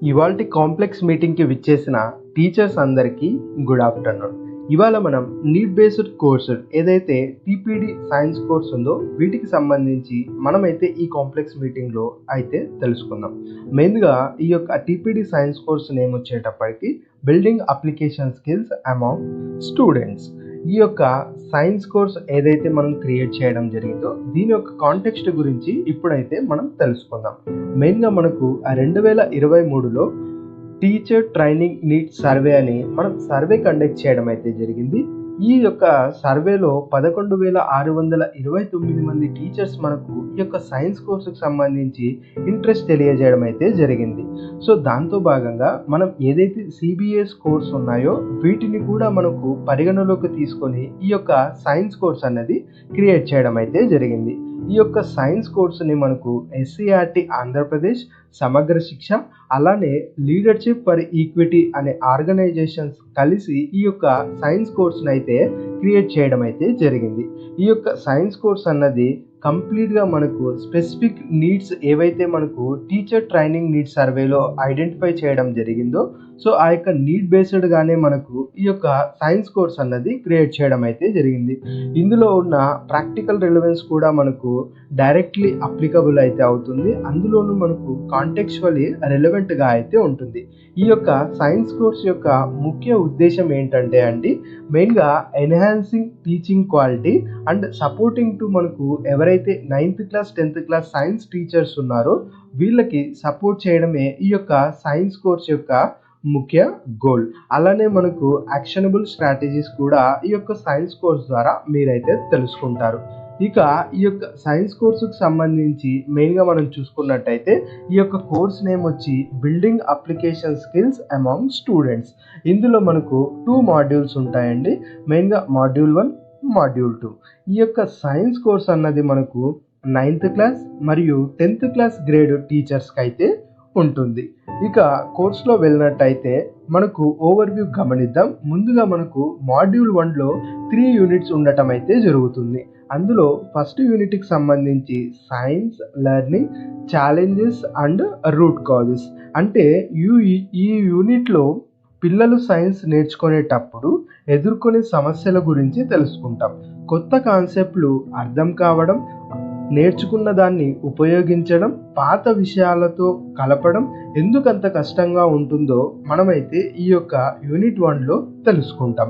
ఇవాల్టి కాంప్లెక్స్ మీటింగ్కి విచ్చేసిన టీచర్స్ అందరికీ గుడ్ ఆఫ్టర్నూన్. ఇవాళ మనం నీడ్ బేస్డ్ కోర్సు ఏదైతే టీపీడీ సైన్స్ కోర్స్ ఉందో వీటికి సంబంధించి మనమైతే ఈ కాంప్లెక్స్ మీటింగ్లో అయితే తెలుసుకుందాం. మెయిన్గా ఈ యొక్క టీపీడీ సైన్స్ కోర్స్ నేమ్ వచ్చేటప్పటికి building application skills among students. ఈ యొక్క సైన్స్ కోర్స్ ఏదైతే మనం క్రియేట్ చేయడం జరిగిందో దీని యొక్క కాంటెక్స్ట్ గురించి ఇప్పుడైతే మనం తెలుసుకుందాం. మెయిన్గా మనకు 2023లో టీచర్ ట్రైనింగ్ నీడ్స్ సర్వే అని మనం సర్వే కండక్ట్ చేయడం అయితే జరిగింది. ఈ యొక్క సర్వేలో 11,629 మంది టీచర్స్ మనకు ఈ యొక్క సైన్స్ కోర్సుకు సంబంధించి ఇంట్రెస్ట్ తెలియజేయడం అయితే జరిగింది. సో దాంతో భాగంగా మనం ఏదైతే సిబిఎస్ కోర్స్ ఉన్నాయో వీటిని కూడా మనకు పరిగణలోకి తీసుకొని ఈ యొక్క సైన్స్ కోర్స్ అన్నది క్రియేట్ చేయడం అయితే జరిగింది. ఈ యొక్క సైన్స్ కోర్సుని మనకు ఎస్సీఆర్టీ ఆంధ్రప్రదేశ్, సమగ్ర శిక్ష, అలానే లీడర్షిప్ ఫర్ ఈక్విటీ అనే ఆర్గనైజేషన్స్ కలిసి ఈ యొక్క సైన్స్ కోర్సును అయితే క్రియేట్ చేయడం అయితే జరిగింది. ఈ యొక్క సైన్స్ కోర్స్ అన్నది కంప్లీట్గా మనకు స్పెసిఫిక్ నీడ్స్ ఏవైతే మనకు టీచర్ ట్రైనింగ్ నీడ్స్ సర్వేలో ఐడెంటిఫై చేయడం జరిగిందో సో ఆ యొక్క నీడ్ బేస్డ్గానే మనకు ఈ యొక్క సైన్స్ కోర్స్ అన్నది క్రియేట్ చేయడం అయితే జరిగింది. ఇందులో ఉన్న ప్రాక్టికల్ రిలవెన్స్ కూడా మనకు డైరెక్ట్లీ అప్లికబుల్ అయితే అవుతుంది. అందులోనూ మనకు కాంటెక్చువల్లీ రిలవెంట్గా అయితే ఉంటుంది. ఈ యొక్క సైన్స్ కోర్స్ యొక్క ముఖ్య ఉద్దేశం ఏంటంటే అండి, మెయిన్గా enhancing teaching quality and supporting to మనకు ఎవరైతే 9th class 10th class science teachers ఉన్నారో వీళ్ళకి సపోర్ట్ చేయడమే ఈ యొక్క సైన్స్ కోర్స్ యొక్క ముఖ్య గోల్. అలానే మనకు యాక్షనబుల్ స్ట్రాటజీస్ కూడా ఈ యొక్క సైన్స్ కోర్స్ ద్వారా మీరైతే తెలుసుకుంటారు. ఇక ఈ యొక్క సైన్స్ కోర్సుకు సంబంధించి మెయిన్గా మనం చూసుకున్నట్టయితే ఈ యొక్క కోర్స్ నేమ్ వచ్చి building application skills among students. ఇందులో మనకు 2 మాడ్యూల్స్ ఉంటాయండి. మెయిన్గా మాడ్యూల్ 1, మాడ్యూల్ 2. ఈ యొక్క సైన్స్ కోర్స్ అన్నది మనకు 9th క్లాస్ మరియు 10th క్లాస్ గ్రేడ్ టీచర్స్కి అయితే ఉంటుంది. ఇక కోర్సులో వెళ్ళినట్టయితే మనకు ఓవర్వ్యూ గమనిద్దాం. ముందుగా మనకు మాడ్యూల్ 1లో 3 యూనిట్స్ ఉండటం అయితే జరుగుతుంది. అందులో ఫస్ట్ యూనిట్కి సంబంధించి science learning challenges and root causes. అంటే ఈ యూనిట్లో పిల్లలు సైన్స్ నేర్చుకునేటప్పుడు ఎదుర్కొనే సమస్యల గురించి తెలుసుకుంటాం. కొత్త కాన్సెప్ట్లు అర్థం కావడం, నేర్చుకున్న దాన్ని ఉపయోగించడం, పాత విషయాలతో కలపడం ఎందుకంత కష్టంగా ఉంటుందో మనమైతే ఈ యొక్క యూనిట్ 1లో తెలుసుకుంటాం.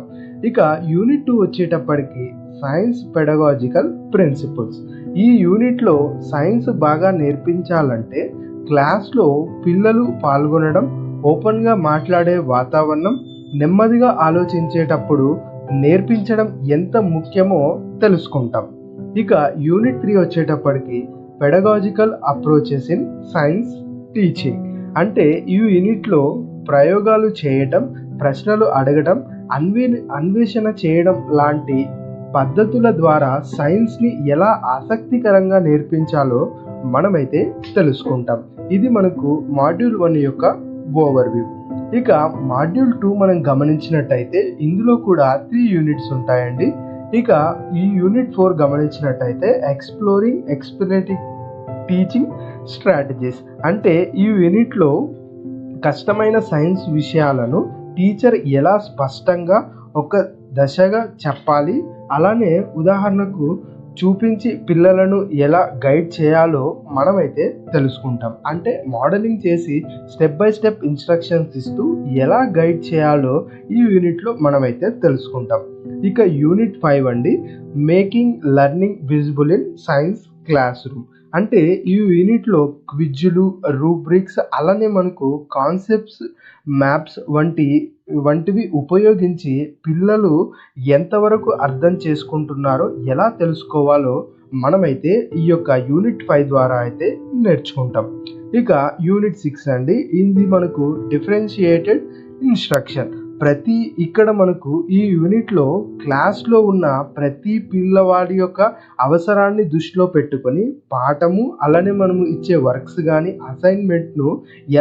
ఇక యూనిట్ 2 వచ్చేటప్పటికి సైన్స్ పెడగాజికల్ ప్రిన్సిపల్స్. ఈ యూనిట్లో సైన్స్ బాగా నేర్పించాలంటే క్లాస్లో పిల్లలు పాల్గొనడం, ఓపెన్గా మాట్లాడే వాతావరణం, నెమ్మదిగా ఆలోచించేటప్పుడు నేర్పించడం ఎంత ముఖ్యమో తెలుసుకుంటాం. ఇక యూనిట్ 3 వచ్చేటప్పటికి pedagogical approaches in science teaching. అంటే ఈ యూనిట్లో ప్రయోగాలు చేయటం, ప్రశ్నలు అడగటం, అన్వేషణ చేయడం లాంటి పద్ధతుల ద్వారా సైన్స్ని ఎలా ఆసక్తికరంగా నేర్పించాలో మనమైతే తెలుసుకుంటాం. ఇది మనకు మాడ్యూల్ 1 యొక్క ఓవర్వ్యూ. ఇక మాడ్యూల్ 2 మనం గమనించినట్టయితే ఇందులో కూడా 3 యూనిట్స్ ఉంటాయండి. ఇక ఈ యూనిట్ 4 గమనించినట్టయితే ఎక్స్ప్లోరింగ్ ఎక్స్ప్లెనేటివ్ టీచింగ్ స్ట్రాటజీస్. అంటే ఈ యూనిట్లో కష్టమైన సైన్స్ విషయాలను టీచర్ ఎలా స్పష్టంగా ఒక దశగా చెప్పాలి, అలానే ఉదాహరణకు చూపించి పిల్లలను ఎలా గైడ్ చేయాలో మనమైతే తెలుసుకుంటాం. అంటే మోడలింగ్ చేసి స్టెప్ బై స్టెప్ ఇన్స్ట్రక్షన్స్ ఇస్తూ ఎలా గైడ్ చేయాలో ఈ యూనిట్లో మనమైతే తెలుసుకుంటాం. ఇక యూనిట్ 5 అండి, making learning visible in science class room. అంటే ఈ యూనిట్లో క్విజ్లు, రూబ్రిక్స్, అలానే మనకు కాన్సెప్ట్స్, మ్యాప్స్ వంటివి ఉపయోగించి పిల్లలు ఎంతవరకు అర్థం చేసుకుంటున్నారో ఎలా తెలుసుకోవాలో మనమైతే ఈ యొక్క యూనిట్ 5 ద్వారా అయితే నేర్చుకుంటాం. ఇక యూనిట్ 6 అండి, ఇది మనకు డిఫరెన్షియేటెడ్ ఇన్స్ట్రక్షన్. ఇక్కడ మనకు ఈ యూనిట్లో క్లాస్లో ఉన్న ప్రతి పిల్లవాడి యొక్క అవసరాన్ని దృష్టిలో పెట్టుకొని పాఠము, అలానే మనము ఇచ్చే వర్క్స్ కానీ అసైన్మెంట్ను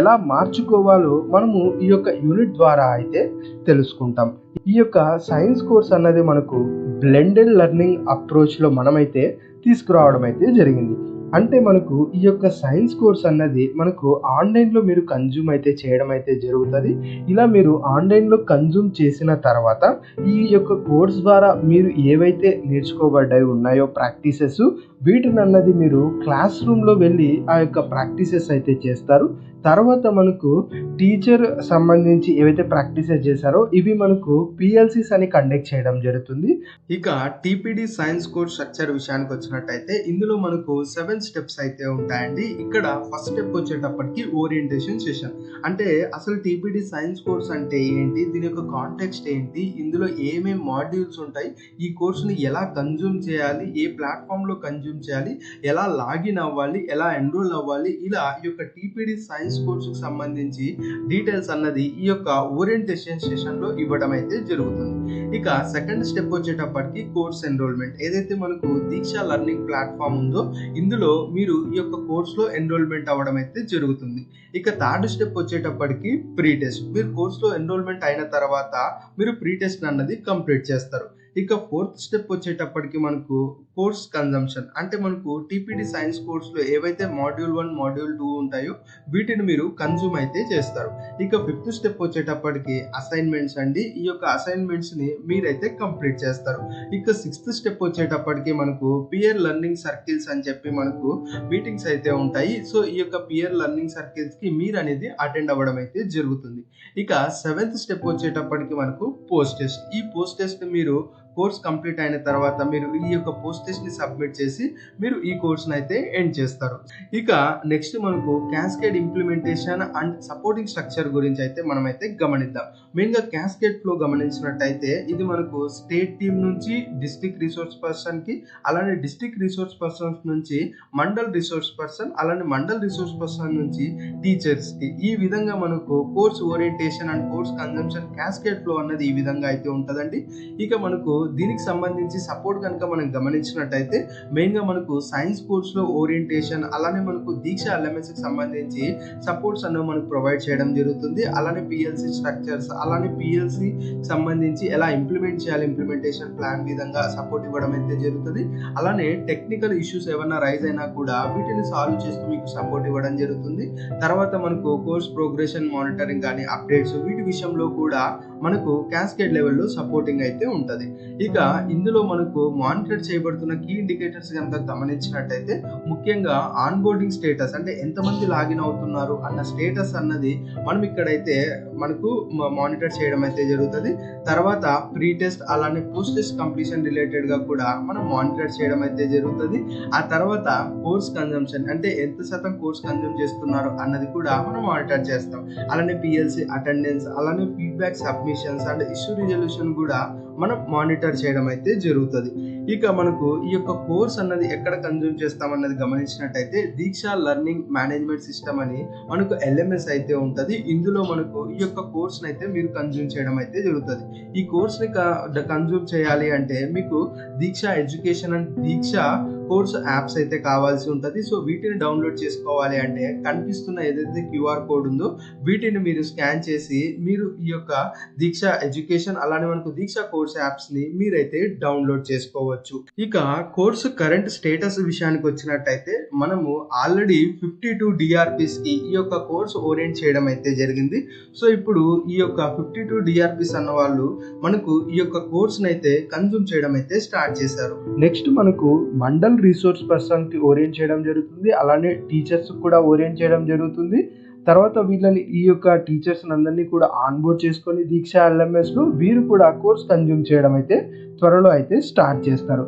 ఎలా మార్చుకోవాలో మనము ఈ యొక్క యూనిట్ ద్వారా అయితే తెలుసుకుంటాం. ఈ యొక్క సైన్స్ కోర్స్ అన్నది మనకు బ్లెండెడ్ లెర్నింగ్ అప్రోచ్లో మనమైతే తీసుకురావడం అయితే జరిగింది. అంటే మనకు ఈ యొక్క సైన్స్ కోర్స్ అన్నది మనకు ఆన్‌లైన్‌లో మీరు కన్జ్యూమ్ అయితే చేయడం అయితే జరుగుతది. ఇలా మీరు ఆన్‌లైన్‌లో కన్జ్యూమ్ చేసిన తర్వాత ఈ యొక్క కోర్స్ ద్వారా మీరు ఏవైతే నేర్చుకోబడ్డాయి ఉన్నాయో ప్రాక్టీసెస్ వీటినన్నది మీరు క్లాస్ రూమ్‌లో వెళ్ళి ఆ యొక్క ప్రాక్టీసెస్ అయితే చేస్తారు. తర్వాత మనకు టీచర్ సంబంధించి ఏవైతే ప్రాక్టీసెస్ చేశారో ఇవి మనకు పీఎల్సీస్ అని కండక్ట్ చేయడం జరుగుతుంది. ఇక టీపీడీ సైన్స్ కోర్స్ స్ట్రక్చర్ విషయానికి వచ్చినట్టయితే ఇందులో మనకు 7 స్టెప్స్ అయితే ఉంటాయండి. ఇక్కడ ఫస్ట్ స్టెప్ వచ్చేటప్పటికి ఓరియంటేషన్ సెషన్. అంటే అసలు టీపీడీ సైన్స్ కోర్స్ అంటే ఏంటి, దీని యొక్క కాంటెక్స్ట్ ఏంటి, ఇందులో ఏమేం మాడ్యూల్స్ ఉంటాయి, ఈ కోర్సుని ఎలా కన్జ్యూమ్ చేయాలి, ఏ ప్లాట్ఫామ్లో కన్జ్యూమ్ చేయాలి, ఎలా లాగిన్ అవ్వాలి, ఎలా ఎన్రోల్ అవ్వాలి, ఇలా ఈ యొక్క టీపీడీ సైన్స్ కోర్సుకు సంబంధించి డీటెయిల్స్ అన్నది ఈ యొక్క ఓరియంటేషన్ సెషన్ లో ఇవ్వడం అయితే జరుగుతుంది. ఇక సెకండ్ స్టెప్ వచ్చేటప్పటికి కోర్స్ ఎన్రోల్మెంట్. ఏదైతే మనకు దీక్ష లెర్నింగ్ ప్లాట్ఫామ్ ఉందో ఇందులో మీరు ఈ యొక్క కోర్స్ లో ఎన్రోల్మెంట్ అవ్వడం అయితే జరుగుతుంది. ఇక థర్డ్ స్టెప్ వచ్చేటప్పటికి ప్రీ టెస్ట్. మీరు కోర్స్ లో ఎన్రోల్మెంట్ అయిన తర్వాత మీరు ప్రీ టెస్ట్ అన్నది కంప్లీట్ చేస్తారు. ఇక ఫోర్త్ స్టెప్ వచ్చేటప్పటికి మనకు కోర్స్ కన్జంప్షన్. అంటే మనకు టీపీడీ సైన్స్ కోర్సులో ఏవైతే మాడ్యూల్ 1 మాడ్యూల్ 2 ఉంటాయో వీటిని మీరు కన్జ్యూమ్ అయితే చేస్తారు. ఇక ఫిఫ్త్ స్టెప్ వచ్చేటప్పటికి అసైన్మెంట్స్ అండి. ఈ యొక్క అసైన్మెంట్స్ ని మీరైతే కంప్లీట్ చేస్తారు. ఇక సిక్స్త్ స్టెప్ వచ్చేటప్పటికి మనకు పియర్ లెర్నింగ్ సర్కిల్స్ అని చెప్పి మనకు మీటింగ్స్ అయితే ఉంటాయి. సో ఈ యొక్క పియర్ లెర్నింగ్ సర్కిల్స్ కి మీరు అనేది అటెండ్ అవ్వడం అయితే జరుగుతుంది. ఇక సెవెంత్ స్టెప్ వచ్చేటప్పటికి మనకు పోస్ట్ టెస్ట్. ఈ పోస్ట్ టెస్ట్ మీరు కోర్స్ కంప్లీట్ అయిన తర్వాత మీరు ఈ యొక్క పోస్ట్ టెస్ట్ ని సబ్మిట్ చేసి మీరు ఈ కోర్స్ అయితే ఎండ్ చేస్తారు. ఇక నెక్స్ట్ మనకు cascade implementation and supporting structure గురించి అయితే మనం అయితే గమనిద్దాం. మెయిన్ గా క్యాస్కేడ్ ఫ్లో గమనించినట్టయితే ఇది మనకు స్టేట్ టీమ్ నుంచి డిస్ట్రిక్ట్ రిసోర్స్ పర్సన్ కి, అలానే డిస్ట్రిక్ట్ రిసోర్స్ పర్సన్స్ నుంచి మండల్ రిసోర్స్ పర్సన్, అలానే మండల్ రిసోర్స్ పర్సన్ నుంచి టీచర్స్ కి, ఈ విధంగా మనకు course orientation and course consumption cascade flow అన్నది ఈ విధంగా అయితే ఉంటదండి. ఇక మనకు దీనికి సంబంధించి సపోర్ట్ కనుక మనం గమనించినట్టయితే మెయిన్ గా మనకు సైన్స్ కోర్స్ లో ఓరియంటేషన్, అలానే మనకు దీక్ష ఎల్ఎంఎస్ కి సంబంధించి సపోర్ట్స్ అన్నవి మనకు ప్రొవైడ్ చేయడం జరుగుతుంది. అలానే పిఎల్సి స్ట్రక్చర్స్, అలానే పిఎల్సి సంబంధించి ఎలా ఇంప్లిమెంట్ చేయాలి, ఇంప్లిమెంటేషన్ ప్లాన్ విధంగా సపోర్ట్ ఇవ్వడం అయితే జరుగుతుంది. అలానే టెక్నికల్ ఇష్యూస్ ఏమన్నా రైజ్ అయినా కూడా వీటిని సాల్వ్ చేస్తూ మీకు సపోర్ట్ ఇవ్వడం జరుగుతుంది. తర్వాత మనకు కోర్స్ ప్రోగ్రెషన్ మానిటరింగ్ కానీ అప్డేట్స్ వీటి విషయంలో కూడా మనకు క్యాస్కేడ్ లెవెల్లో సపోర్టింగ్ అయితే ఉంటుంది. ఇక ఇందులో మనకు మానిటర్ చేయబడుతున్న కీ ఇండికేటర్స్ కనుక గమనించినట్టయితే ముఖ్యంగా ఆన్ బోర్డింగ్ స్టేటస్, అంటే ఎంతమంది లాగిన్ అవుతున్నారు అన్న స్టేటస్ అన్నది మనం ఇక్కడైతే మనకు మానిటర్ చేయడం అయితే జరుగుతుంది. తర్వాత ప్రీ టెస్ట్ అలానే పోస్ట్ టెస్ట్ కంప్లీషన్ రిలేటెడ్ గా కూడా మనం మానిటర్ చేయడం అయితే జరుగుతుంది. ఆ తర్వాత కోర్స్ కన్జంప్షన్, అంటే ఎంత శాతం కోర్స్ కన్జ్యూమ్ చేస్తున్నారు అన్నది కూడా మనం మానిటర్ చేస్తాం. అలానే పిఎల్సి అటెండెన్స్, అలానే feedback submissions and issue resolution కూడా మనం మానిటర్ చేయడం అయితే జరుగుతుంది. ఇక మనకు ఈ యొక్క కోర్స్ అన్నది ఎక్కడ కన్జ్యూమ్ చేస్తామన్నది గమనించినట్టయితే దీక్ష లెర్నింగ్ మేనేజ్మెంట్ సిస్టమ్ అని మనకు ఎల్ఎంఎస్ అయితే ఉంటుంది. ఇందులో మనకు ఈ యొక్క కోర్స్ అయితే మీరు కన్జ్యూమ్ చేయడం అయితే జరుగుతుంది. ఈ కోర్స్ ని కన్జ్యూమ్ చేయాలి అంటే మీకు Diksha education and Diksha course apps అయితే కావాల్సి ఉంటుంది. సో వీటిని డౌన్లోడ్ చేసుకోవాలి అంటే కనిపిస్తున్న ఏదైతే క్యూఆర్ కోడ్ ఉందో వీటిని మీరు స్కాన్ చేసి మీరు ఈ యొక్క దీక్ష ఎడ్యుకేషన్ అలానే మనకు దీక్ష కోర్స్ యాప్స్ ని మీరైతే డౌన్లోడ్ చేసుకోవచ్చు. ఇక కోర్సు కరెంట్ స్టేటస్ విషయానికి వచ్చినట్టయితే మనము ఆల్రెడీ 52 DRPs కి ఈ యొక్క కోర్స్ ఓరియంట్ చేయడం అయితే జరిగింది. సో ఇప్పుడు ఈ యొక్క 52 DRPs అన్న వాళ్ళు మనకు ఈ యొక్క కోర్స్ అయితే కన్జ్యూమ్ చేయడం అయితే స్టార్ట్ చేశారు. నెక్స్ట్ మనకు మండల్ రిసోర్స్ పర్సన్ కి ఓరియంట్ చేయడం జరుగుతుంది. అలానే టీచర్స్ కూడా ఓరియంట్ చేయడం జరుగుతుంది. తర్వాత వీళ్ళని ఈ యొక్క టీచర్స్ అందరినీ కూడా ఆన్బోర్డ్ చేసుకొని దీక్ష ఎల్ఎంఎస్ లో వీరు కూడా కోర్స్ కన్జ్యూమ్ చేయడం అయితే త్వరలో అయితే స్టార్ట్ చేస్తారు.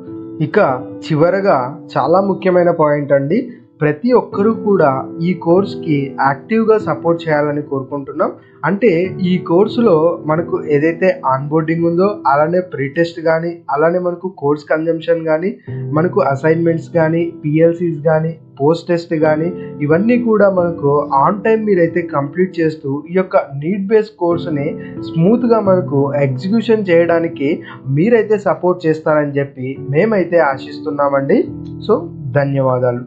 ఇక చివరగా చాలా ముఖ్యమైన పాయింట్ అండి, ప్రతి ఒక్కరూ కూడా ఈ కోర్స్కి యాక్టివ్గా సపోర్ట్ చేయాలని కోరుకుంటున్నాం. అంటే ఈ కోర్సులో మనకు ఏదైతే ఆన్బోర్డింగ్ ఉందో అలానే ప్రీ టెస్ట్ కానీ, అలానే మనకు కోర్స్ కన్జంప్షన్ కానీ, మనకు అసైన్మెంట్స్ కానీ, పిఎల్సీస్ కానీ, పోస్ట్ టెస్ట్ కానీ ఇవన్నీ కూడా మనకు ఆన్ టైం మీరైతే కంప్లీట్ చేస్తూ ఈ యొక్క నీడ్ బేస్డ్ కోర్సుని స్మూత్గా మనకు ఎగ్జిక్యూషన్ చేయడానికి మీరైతే సపోర్ట్ చేస్తారని చెప్పి మేమైతే ఆశిస్తున్నామండి. సో ధన్యవాదాలు.